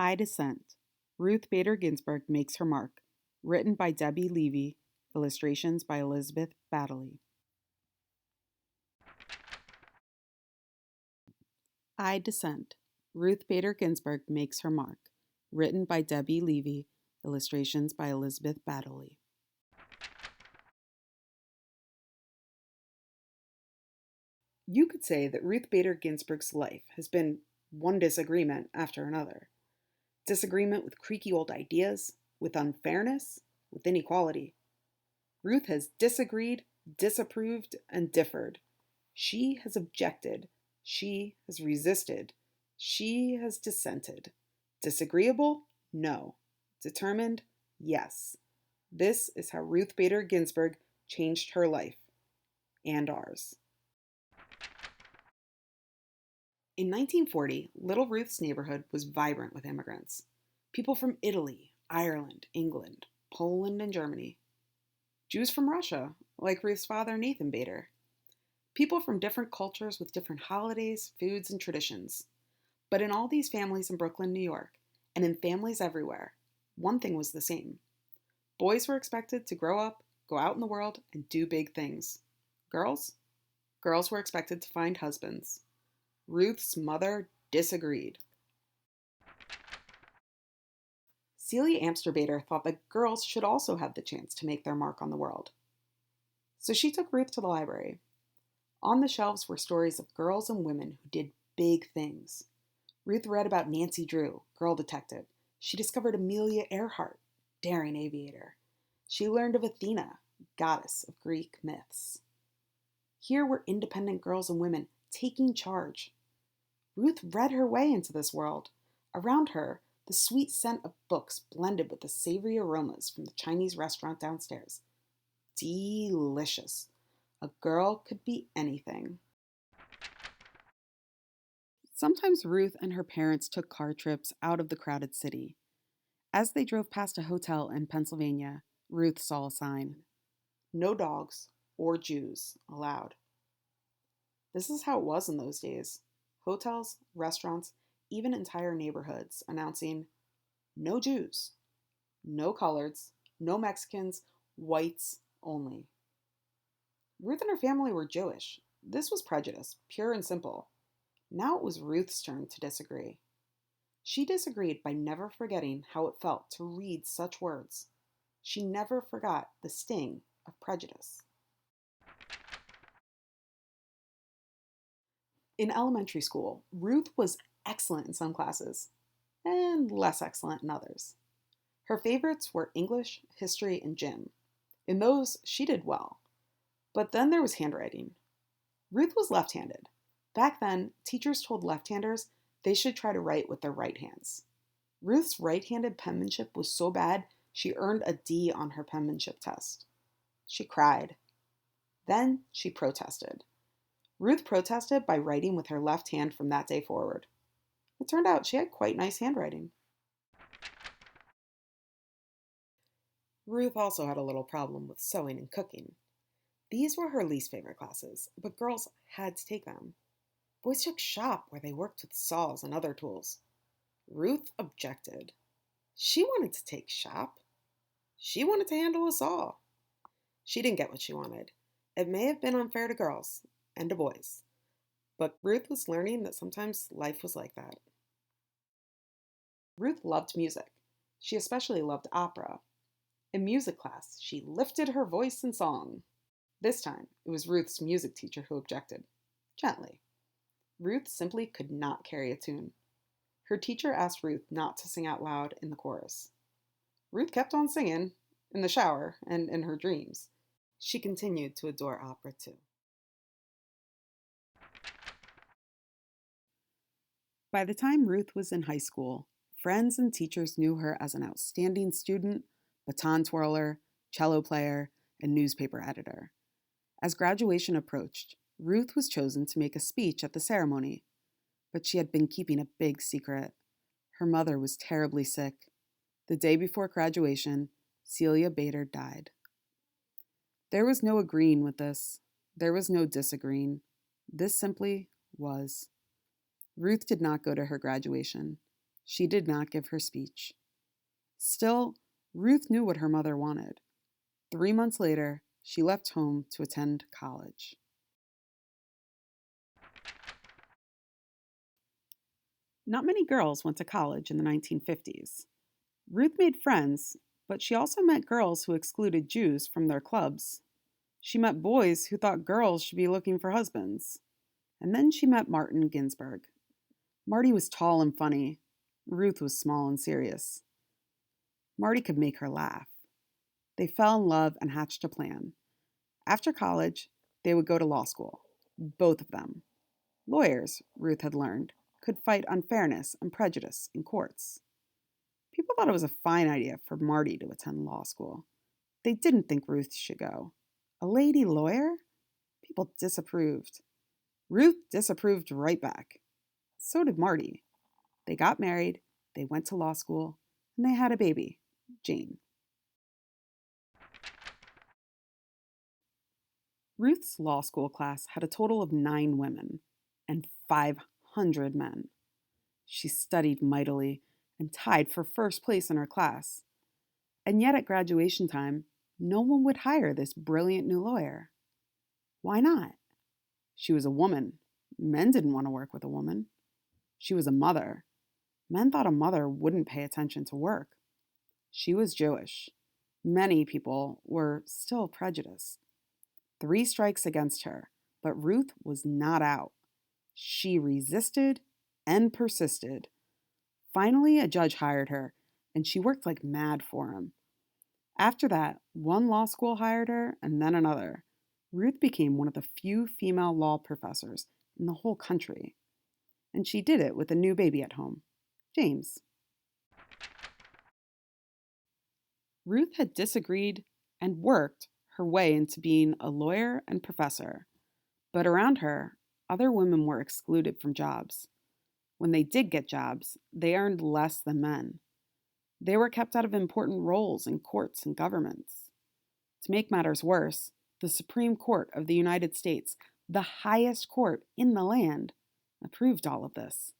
I Dissent. Ruth Bader Ginsburg Makes Her Mark. Written by Debbie Levy. Illustrations by Elizabeth Baddeley. I Dissent. Ruth Bader Ginsburg Makes Her Mark. Written by Debbie Levy. Illustrations by Elizabeth Baddeley. You could say that Ruth Bader Ginsburg's life has been one disagreement after another. Disagreement with creaky old ideas, with unfairness, with inequality. Ruth has disagreed, disapproved, and differed. She has objected. She has resisted. She has dissented. Disagreeable? No. Determined? Yes. This is how Ruth Bader Ginsburg changed her life. And ours. In 1940, Little Ruth's neighborhood was vibrant with immigrants. People from Italy, Ireland, England, Poland, and Germany. Jews from Russia, like Ruth's father, Nathan Bader. People from different cultures with different holidays, foods, and traditions. But in all these families in Brooklyn, New York, and in families everywhere, one thing was the same. Boys were expected to grow up, go out in the world, and do big things. Girls? Girls were expected to find husbands. Ruth's mother disagreed. Celia Amster Bader thought that girls should also have the chance to make their mark on the world. So she took Ruth to the library. On the shelves were stories of girls and women who did big things. Ruth read about Nancy Drew, girl detective. She discovered Amelia Earhart, daring aviator. She learned of Athena, goddess of Greek myths. Here were independent girls and women taking charge. Ruth read her way into this world. Around her, the sweet scent of books blended with the savory aromas from the Chinese restaurant downstairs. Delicious. A girl could be anything. Sometimes Ruth and her parents took car trips out of the crowded city. As they drove past a hotel in Pennsylvania, Ruth saw a sign. No dogs or Jews allowed. This is how it was in those days. Hotels, restaurants, even entire neighborhoods announcing, no Jews, no coloreds, no Mexicans, whites only. Ruth and her family were Jewish. This was prejudice, pure and simple. Now it was Ruth's turn to disagree. She disagreed by never forgetting how it felt to read such words. She never forgot the sting of prejudice. In elementary school, Ruth was excellent in some classes and less excellent in others. Her favorites were English, history, and gym. In those, she did well. But then there was handwriting. Ruth was left-handed. Back then, teachers told left-handers they should try to write with their right hands. Ruth's right-handed penmanship was so bad, she earned a D on her penmanship test. She cried. Then she protested. Ruth protested by writing with her left hand from that day forward. It turned out she had quite nice handwriting. Ruth also had a little problem with sewing and cooking. These were her least favorite classes, but girls had to take them. Boys took shop where they worked with saws and other tools. Ruth objected. She wanted to take shop. She wanted to handle a saw. She didn't get what she wanted. It may have been unfair to girls and to boys, but Ruth was learning that sometimes life was like that. Ruth loved music. She especially loved opera. In music class, she lifted her voice in song. This time, it was Ruth's music teacher who objected, gently. Ruth simply could not carry a tune. Her teacher asked Ruth not to sing out loud in the chorus. Ruth kept on singing, in the shower and in her dreams. She continued to adore opera too. By the time Ruth was in high school, friends and teachers knew her as an outstanding student, baton twirler, cello player, and newspaper editor. As graduation approached, Ruth was chosen to make a speech at the ceremony, but she had been keeping a big secret. Her mother was terribly sick. The day before graduation, Celia Bader died. There was no agreeing with this. There was no disagreeing. This simply was. Ruth did not go to her graduation. She did not give her speech. Still, Ruth knew what her mother wanted. 3 months later, she left home to attend college. Not many girls went to college in the 1950s. Ruth made friends, but she also met girls who excluded Jews from their clubs. She met boys who thought girls should be looking for husbands. And then she met Martin Ginsburg. Marty was tall and funny. Ruth was small and serious. Marty could make her laugh. They fell in love and hatched a plan. After college, they would go to law school. Both of them. Lawyers, Ruth had learned, could fight unfairness and prejudice in courts. People thought it was a fine idea for Marty to attend law school. They didn't think Ruth should go. A lady lawyer? People disapproved. Ruth disapproved right back. So did Marty. They got married, they went to law school, and they had a baby, Jane. Ruth's law school class had a total of 9 women and 500 men. She studied mightily and tied for first place in her class. And yet at graduation time, no one would hire this brilliant new lawyer. Why not? She was a woman. Men didn't want to work with a woman. She was a mother. Men thought a mother wouldn't pay attention to work. She was Jewish. Many people were still prejudiced. 3 strikes against her, but Ruth was not out. She resisted and persisted. Finally, a judge hired her, and she worked like mad for him. After that, one law school hired her, and then another. Ruth became one of the few female law professors in the whole country. And she did it with a new baby at home, James. Ruth had disagreed and worked her way into being a lawyer and professor. But around her, other women were excluded from jobs. When they did get jobs, they earned less than men. They were kept out of important roles in courts and governments. To make matters worse, the Supreme Court of the United States, the highest court in the land, approved all of this.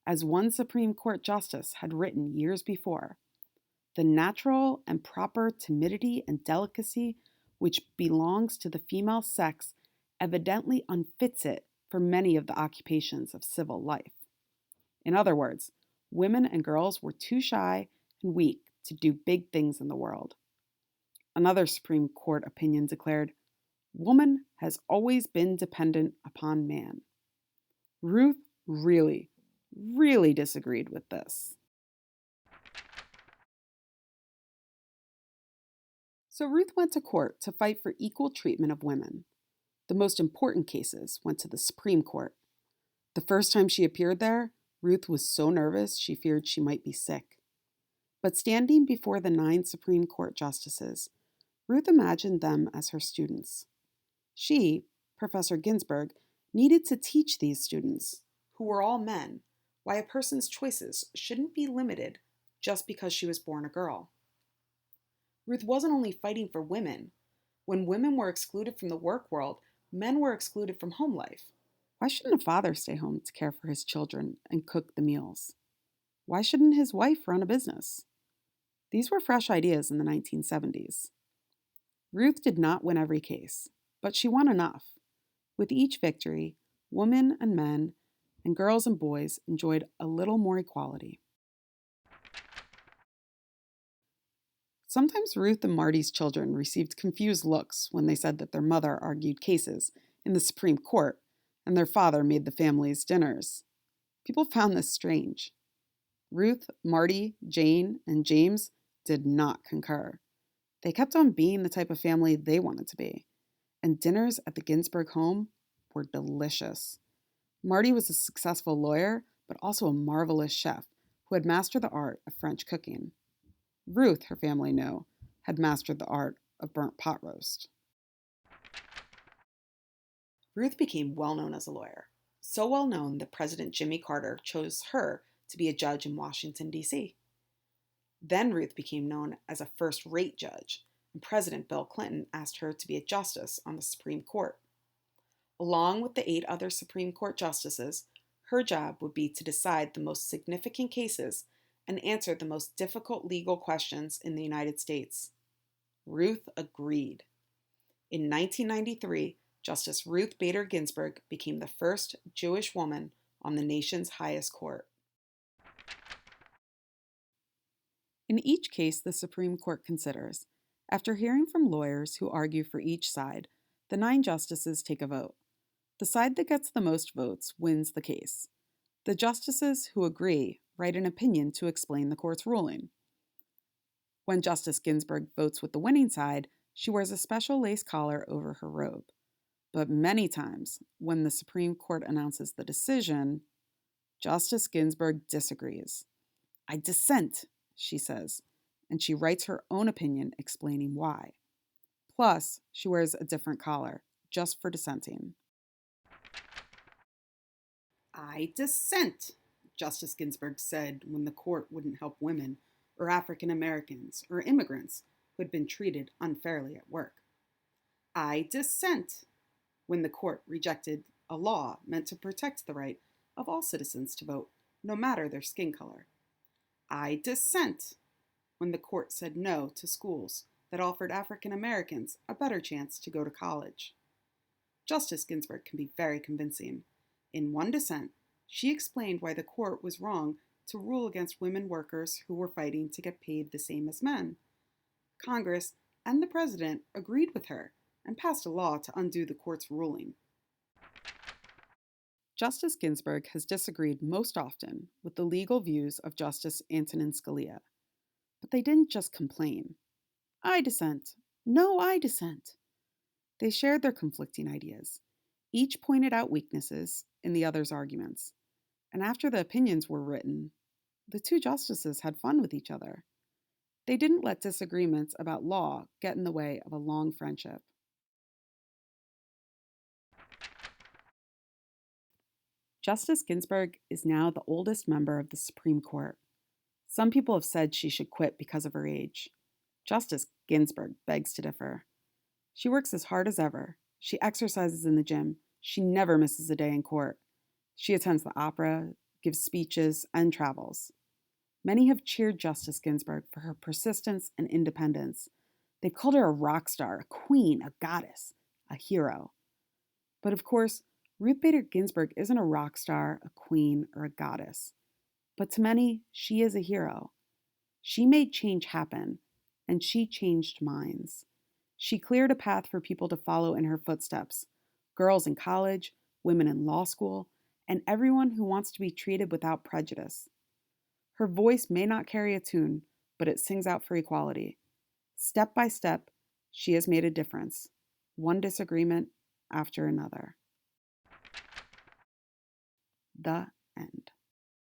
As one Supreme Court justice had written years before, the natural and proper timidity and delicacy which belongs to the female sex evidently unfits it for many of the occupations of civil life. In other words, women and girls were too shy and weak to do big things in the world. Another Supreme Court opinion declared, "Woman has always been dependent upon man." Ruth really disagreed with this. So Ruth went to court to fight for equal treatment of women. The most important cases went to the Supreme Court. The first time she appeared there, Ruth was so nervous she feared she might be sick. But standing before the 9 Supreme Court justices, Ruth imagined them as her students. She, Professor Ginsburg, needed to teach these students, who were all men, why a person's choices shouldn't be limited just because she was born a girl. Ruth wasn't only fighting for women. When women were excluded from the work world, men were excluded from home life. Why shouldn't a father stay home to care for his children and cook the meals? Why shouldn't his wife run a business? These were fresh ideas in the 1970s. Ruth did not win every case, but she won enough. With each victory, women and men, and girls and boys enjoyed a little more equality. Sometimes Ruth and Marty's children received confused looks when they said that their mother argued cases in the Supreme Court and their father made the family's dinners. People found this strange. Ruth, Marty, Jane, and James did not concur. They kept on being the type of family they wanted to be, and dinners at the Ginsburg home were delicious. Marty was a successful lawyer, but also a marvelous chef who had mastered the art of French cooking. Ruth, her family knew, had mastered the art of burnt pot roast. Ruth became well known as a lawyer, so well known that President Jimmy Carter chose her to be a judge in Washington, D.C. Then Ruth became known as a first-rate judge, and President Bill Clinton asked her to be a justice on the Supreme Court. Along with the 8 other Supreme Court justices, Her job would be to decide the most significant cases and answer the most difficult legal questions in the United States. Ruth agreed. In 1993, Justice Ruth Bader Ginsburg became the first Jewish woman on the nation's highest court. In each case the Supreme Court considers, after hearing from lawyers who argue for each side, the 9 justices take a vote. The side that gets the most votes wins the case. The justices who agree write an opinion to explain the court's ruling. When Justice Ginsburg votes with the winning side, she wears a special lace collar over her robe. But many times, when the Supreme Court announces the decision, Justice Ginsburg disagrees. "I dissent," she says, and she writes her own opinion explaining why. Plus, she wears a different collar, just for dissenting. "I dissent," Justice Ginsburg said when the court wouldn't help women or African Americans or immigrants who had been treated unfairly at work. "I dissent," when the court rejected a law meant to protect the right of all citizens to vote, no matter their skin color. "I dissent," when the court said no to schools that offered African Americans a better chance to go to college. Justice Ginsburg can be very convincing. In one dissent, she explained why the court was wrong to rule against women workers who were fighting to get paid the same as men. Congress and the president agreed with her and passed a law to undo the court's ruling. Justice Ginsburg has disagreed most often with the legal views of Justice Antonin Scalia. But they didn't just complain. "I dissent. No, I dissent." They shared their conflicting ideas. Each pointed out weaknesses in the other's arguments. And after the opinions were written, the 2 justices had fun with each other. They didn't let disagreements about law get in the way of a long friendship. Justice Ginsburg is now the oldest member of the Supreme Court. Some people have said she should quit because of her age. Justice Ginsburg begs to differ. She works as hard as ever. She exercises in the gym. She never misses a day in court. She attends the opera, gives speeches, and travels. Many have cheered Justice Ginsburg for her persistence and independence. They've called her a rock star, a queen, a goddess, a hero. But of course, Ruth Bader Ginsburg isn't a rock star, a queen, or a goddess. But to many, she is a hero. She made change happen, and she changed minds. She cleared a path for people to follow in her footsteps. Girls in college, women in law school, and everyone who wants to be treated without prejudice. Her voice may not carry a tune, but it sings out for equality. Step by step, she has made a difference, one disagreement after another. The